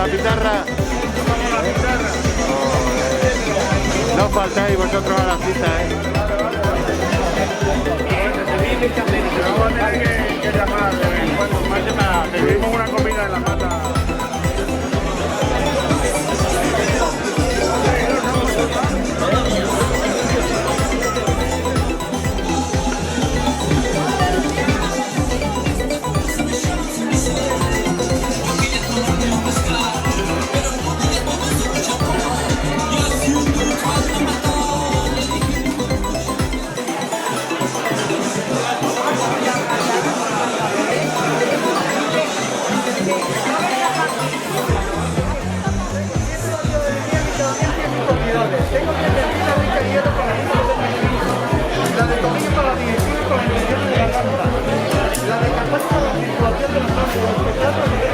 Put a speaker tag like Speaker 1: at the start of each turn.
Speaker 1: pizarra. No faltáis vosotros a la cita,
Speaker 2: Vamos a tener que llamar de vez en cuando. Más te pedimos una comida en la mata.
Speaker 3: Tengo que servir la rica hielo con la de tomillo para la digestión y con la infección de la garganta, la de campaña para la circulación de los órganos,